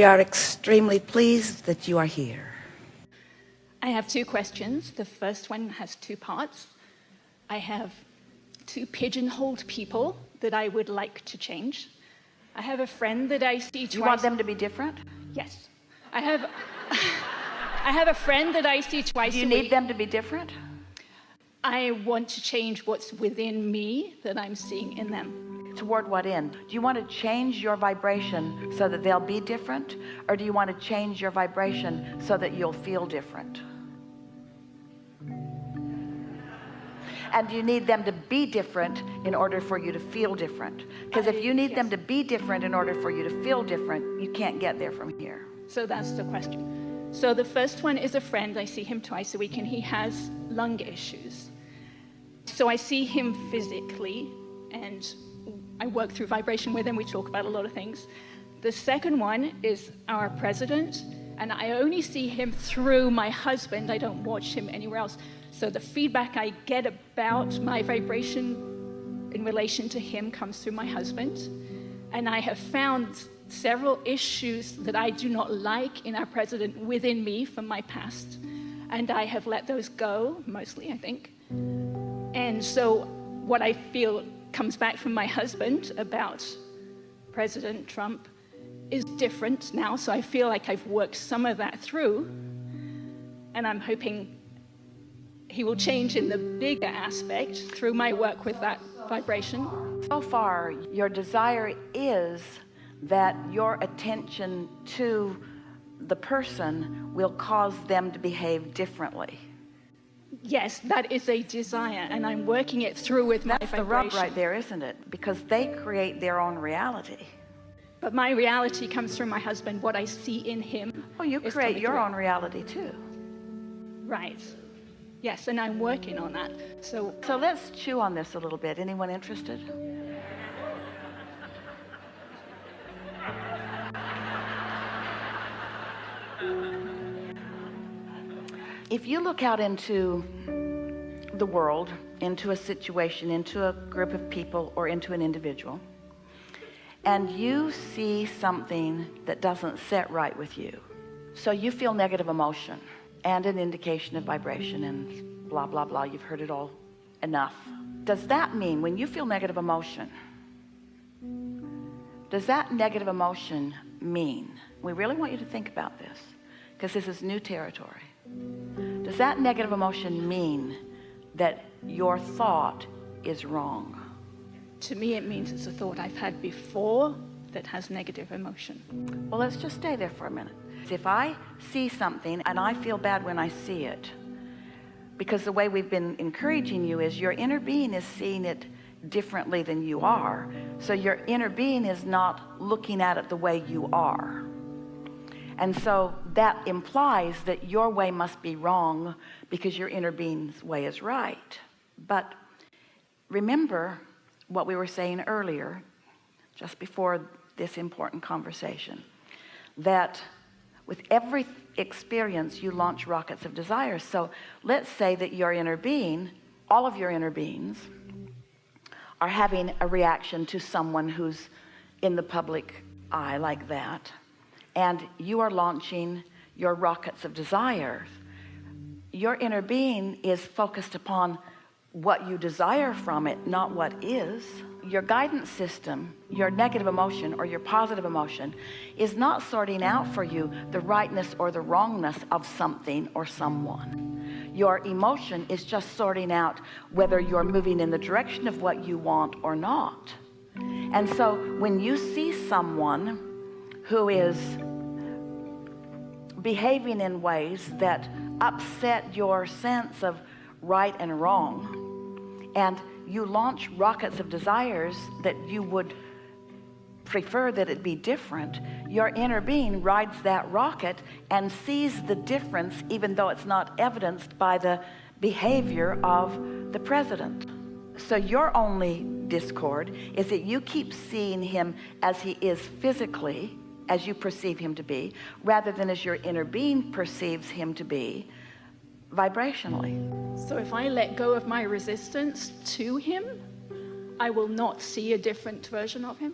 We are extremely pleased that you are here. I have two questions. The first one has two parts. I have two pigeonholed people that I would like to change. I have a friend that I see twice. You want them to be different? Yes. I have a friend that I see twice a week. Do you need them to be different? I want to change what's within me that I'm seeing in them. Toward what end? Do you want to change your vibration so that they'll be different? Or do you want to change your vibration so that you'll feel different? And do you need them to be different in order for you to feel different? Because if you need them to be different in order for you to feel different, you can't get there from here. So that's the question. So the first one is a friend. I see him twice a week and he has lung issues. So I see him physically and I work through vibration with him. We talk about a lot of things. The second one is our president, and I only see him through my husband. I don't watch him anywhere else. So the feedback I get about my vibration in relation to him comes through my husband. And I have found several issues that I do not like in our president within me from my past. And I have let those go, mostly, I think. And so what I feel comes back from my husband about President Trump is different now. So I feel like I've worked some of that through. And I'm hoping he will change in the bigger aspect through my work with that vibration. So far, your desire is that your attention to the person will cause them to behave differently. Yes, that is a desire, and I'm working it through with my vibration. That's the rub right there, isn't it? Because they create their own reality. But my reality comes through my husband, what I see in him. Oh, you create your own reality too. Right. Yes, and I'm working on that. So let's chew on this a little bit. Anyone interested? If you look out into the world, into a situation, into a group of people, or into an individual, and you see something that doesn't sit right with you, so you feel negative emotion and an indication of vibration and blah, blah, blah, you've heard it all enough. Does that mean when you feel negative emotion, does that negative emotion mean, we really want you to think about this, because this is new territory. Does that negative emotion mean that your thought is wrong? To me, it means it's a thought I've had before that has negative emotion. Well, let's just stay there for a minute. If I see something and I feel bad when I see it, because the way we've been encouraging you is your inner being is seeing it differently than you are. So your inner being is not looking at it the way you are. And so that implies that your way must be wrong because your inner being's way is right. But remember what we were saying earlier, just before this important conversation, that with every experience you launch rockets of desire. So let's say that your inner being, all of your inner beings, are having a reaction to someone who's in the public eye like that, and you are launching your rockets of desire. Your inner being is focused upon what you desire from it, not what is. Your guidance system, your negative emotion or your positive emotion, is not sorting out for you the rightness or the wrongness of something or someone. Your emotion is just sorting out whether you're moving in the direction of what you want or not. And so when you see someone who is behaving in ways that upset your sense of right and wrong, and you launch rockets of desires that you would prefer that it be different, your inner being rides that rocket and sees the difference, even though it's not evidenced by the behavior of the president. So your only discord is that you keep seeing him as he is physically, as you perceive him to be, rather than as your inner being perceives him to be vibrationally. So if I let go of my resistance to him, I will not see a different version of him?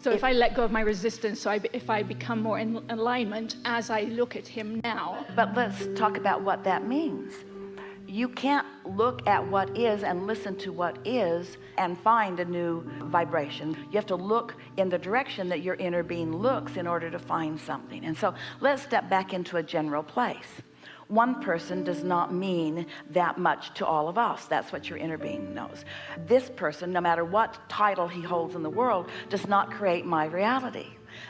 So if I let go of my resistance, if I become more in alignment as I look at him now. But let's talk about what that means. You can't look at what is and listen to what is and find a new vibration. You have to look in the direction that your inner being looks in order to find something. And so let's step back into a general place. One person does not mean that much to all of us. That's what your inner being knows. This person, no matter what title he holds in the world, does not create my reality.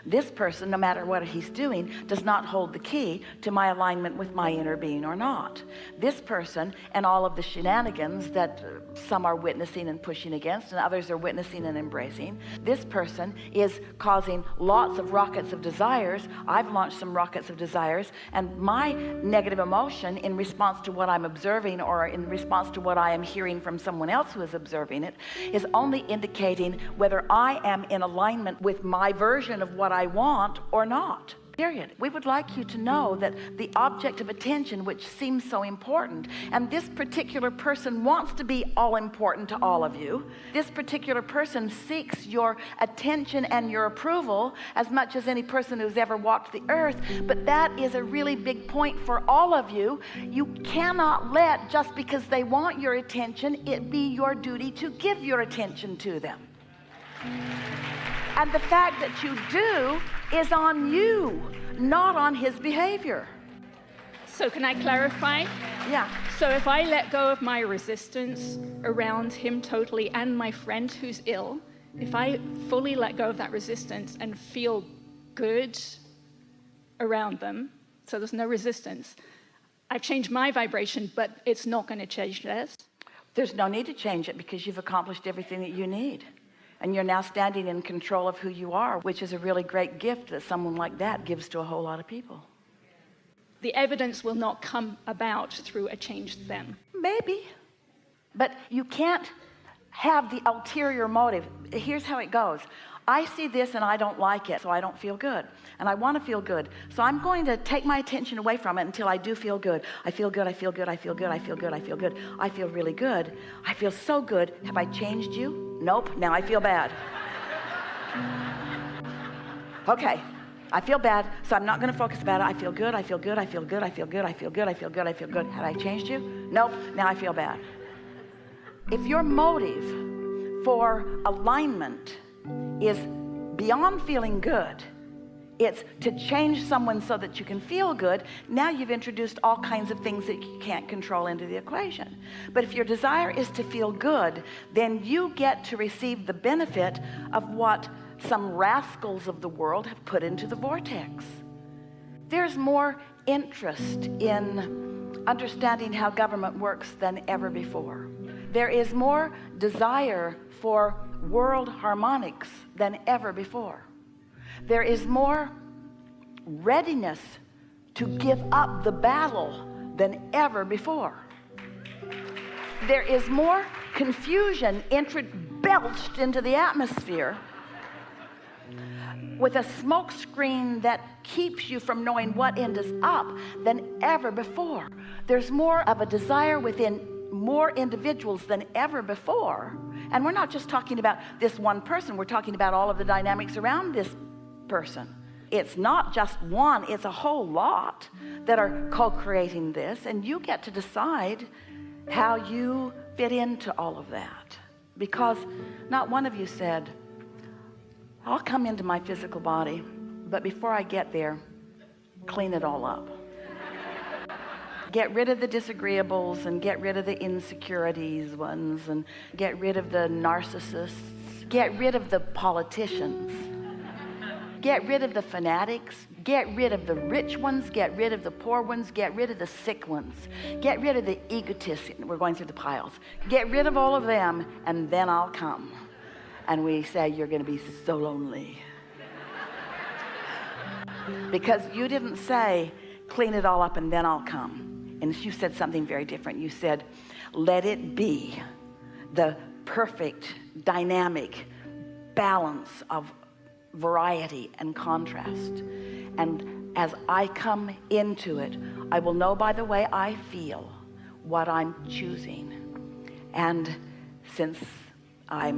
This person, no matter what he's doing, does not hold the key to my alignment with my inner being or not. This person and all of the shenanigans that some are witnessing and pushing against and others are witnessing and embracing, this person is causing lots of rockets of desires. I've launched some rockets of desires, and my negative emotion in response to what I'm observing or in response to what I am hearing from someone else who is observing it is only indicating whether I am in alignment with my version of what I want or not, period. We would like you to know that the object of attention, which seems so important, and this particular person wants to be all important to all of you. This particular person seeks your attention and your approval as much as any person who's ever walked the earth, but that is a really big point for all of you. You cannot let, just because they want your attention, it be your duty to give your attention to them. And the fact that you do is on you, not on his behavior. So can I clarify? Yeah. So if I let go of my resistance around him totally and my friend who's ill, if I fully let go of that resistance and feel good around them, so there's no resistance, I've changed my vibration, but it's not going to change theirs. There's no need to change it because you've accomplished everything that you need. And you're now standing in control of who you are, which is a really great gift that someone like that gives to a whole lot of people. The evidence will not come about through a changed them. Maybe. But you can't have the ulterior motive. Here's how it goes. I see this and I don't like it, so I don't feel good. And I want to feel good. So I'm going to take my attention away from it until I do feel good. I feel good, I feel good, I feel good, I feel good, I feel good. I feel really good. I feel so good. Have I changed you? Nope. Now I feel bad. Okay. I feel bad, so I'm not going to focus about it. I feel good, I feel good, I feel good, I feel good, I feel good, I feel good, I feel good. Have I changed you? Nope. Now I feel bad. If your motive for alignment is beyond feeling good, it's to change someone so that you can feel good, now you've introduced all kinds of things that you can't control into the equation. But if your desire is to feel good, then you get to receive the benefit of what some rascals of the world have put into the vortex. There's more interest in understanding how government works than ever before. There is more desire for world harmonics than ever before. There is more readiness to give up the battle than ever before. There is more confusion belched into the atmosphere with a smoke screen that keeps you from knowing what end is up than ever before. There's more of a desire within more individuals than ever before. And we're not just talking about this one person, we're talking about all of the dynamics around this person. It's not just one, it's a whole lot that are co-creating this, and you get to decide how you fit into all of that. Because not one of you said, I'll come into my physical body, but before I get there, clean it all up. Get rid of the disagreeables and get rid of the insecurities ones and get rid of the narcissists. Get rid of the politicians. Get rid of the fanatics. Get rid of the rich ones. Get rid of the poor ones. Get rid of the sick ones. Get rid of the egotists. We're going through the piles. Get rid of all of them, and then I'll come. And we say, you're going to be so lonely. Because you didn't say, clean it all up and then I'll come. And you said something very different. You said, let it be the perfect dynamic balance of variety and contrast. And as I come into it, I will know by the way I feel what I'm choosing. And since I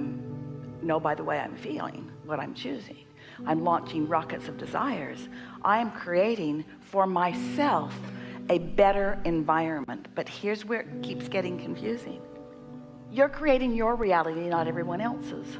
know by the way I'm feeling, what I'm choosing. I'm launching rockets of desires. I am creating for myself a better environment. But here's where it keeps getting confusing. You're creating your reality, not everyone else's.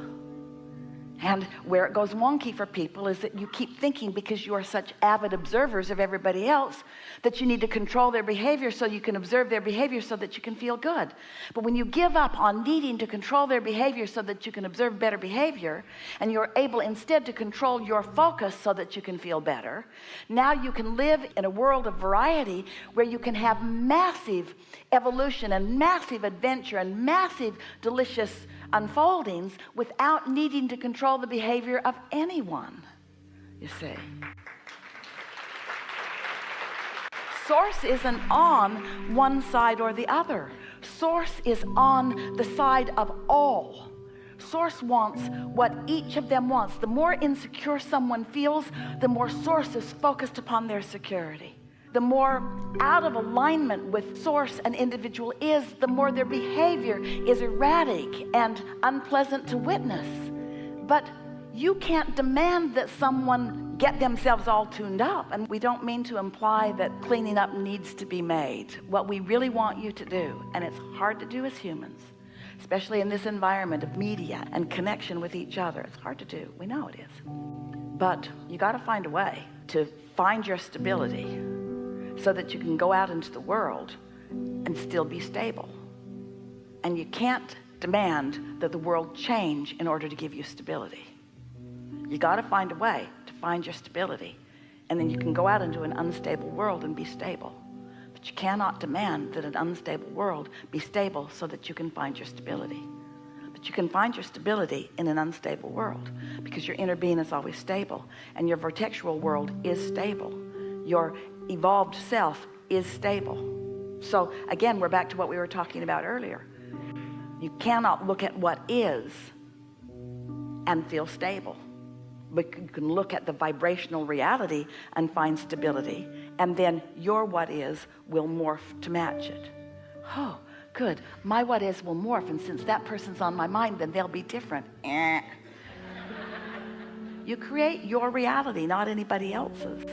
And where it goes wonky for people is that you keep thinking, because you are such avid observers of everybody else, that you need to control their behavior so you can observe their behavior so that you can feel good. But when you give up on needing to control their behavior so that you can observe better behavior, and you're able instead to control your focus so that you can feel better, now you can live in a world of variety where you can have massive evolution and massive adventure and massive delicious unfoldings without needing to control the behavior of anyone, you see. Source isn't on one side or the other. Source is on the side of all. Source wants what each of them wants. The more insecure someone feels, the more Source is focused upon their security. The more out of alignment with Source an individual is, the more their behavior is erratic and unpleasant to witness. But you can't demand that someone get themselves all tuned up. And we don't mean to imply that cleaning up needs to be made. What we really want you to do, and it's hard to do as humans, especially in this environment of media and connection with each other, it's hard to do. We know it is. But you got to find a way to find your stability, so that you can go out into the world and still be stable. And you can't demand that the world change in order to give you stability. You got to find a way to find your stability, and then you can go out into an unstable world and be stable. But you cannot demand that an unstable world be stable so that you can find your stability. But you can find your stability in an unstable world, because your inner being is always stable, and your vortexual world is stable. Your evolved self is stable. So again, we're back to what we were talking about earlier. You cannot look at what is and feel stable, but you can look at the vibrational reality and find stability, and then your what is will morph to match it. Oh, good, my what is will morph, and since that person's on my mind, then they'll be different. You create your reality, not anybody else's.